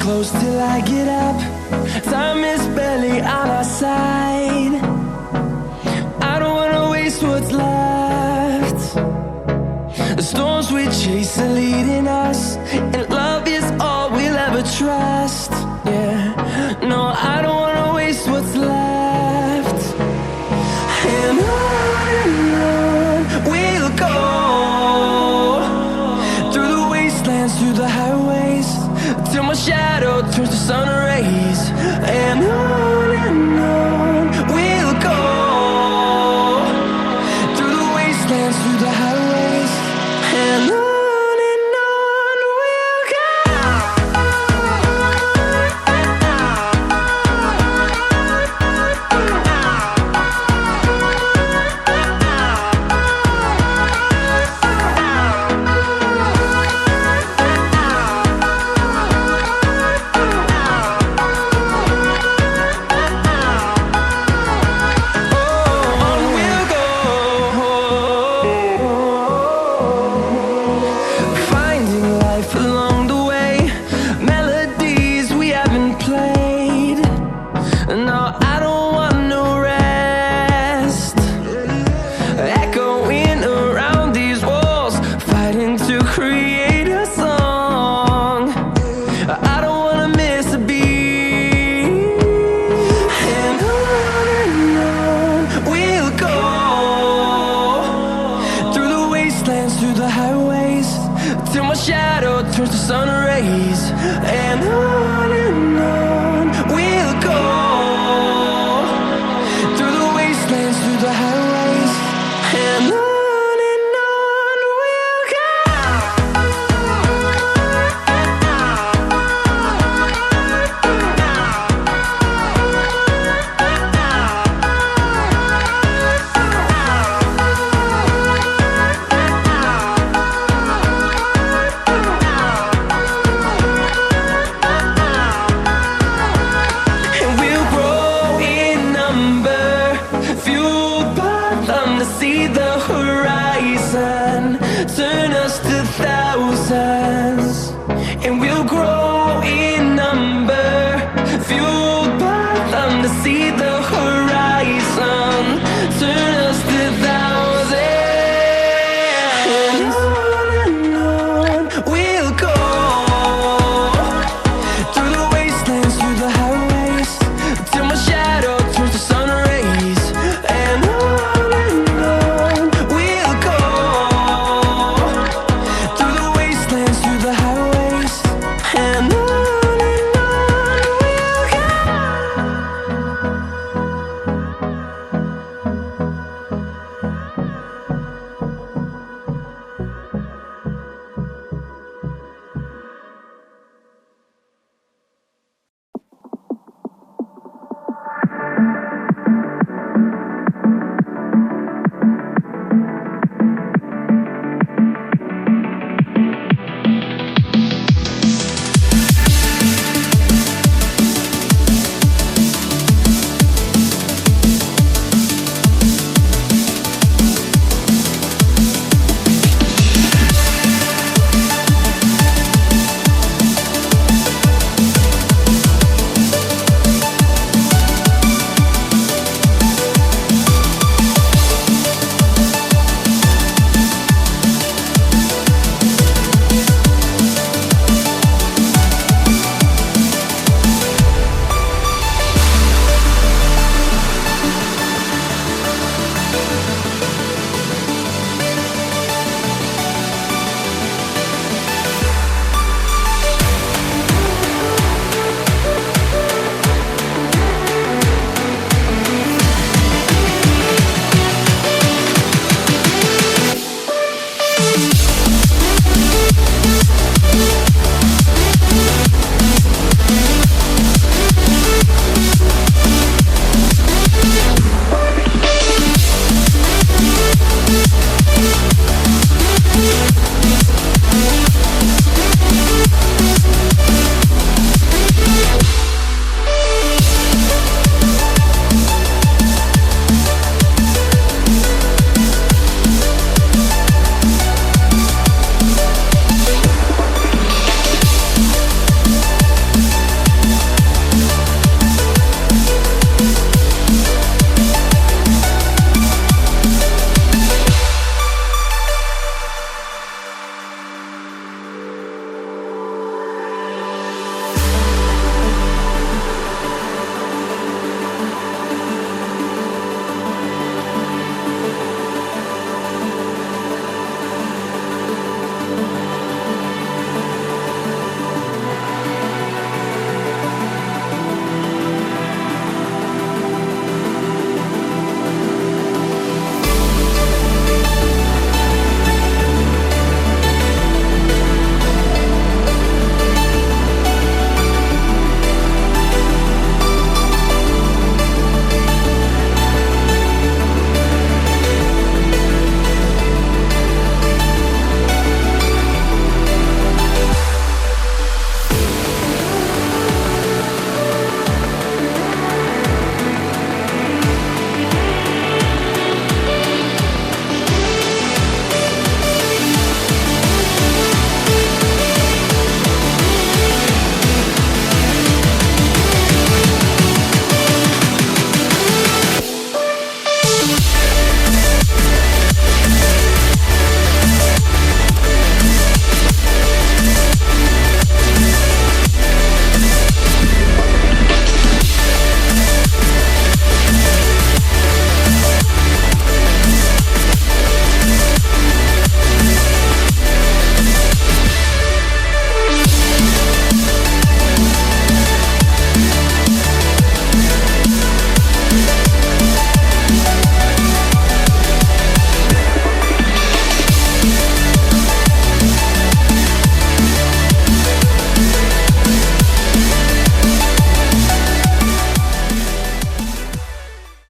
close till I get up. Time is barely on our side. I don't wanna waste what's left. The storms we chase are leading us, and love is all we'll ever trust. Yeah, no, I don't wanna waste what's left. And on we'll go, through the wastelands, through the highways, till my shadow turns to sun rays. And on we'll go, through the wastelands, through the highways, and on we'll go. shadow turns to sun rays, and on we'll go, through the wastelands, through the highways, and on we'll go. And we'll grow in number, fueled by them to see the horizon, turn us to thousands. And we'll grow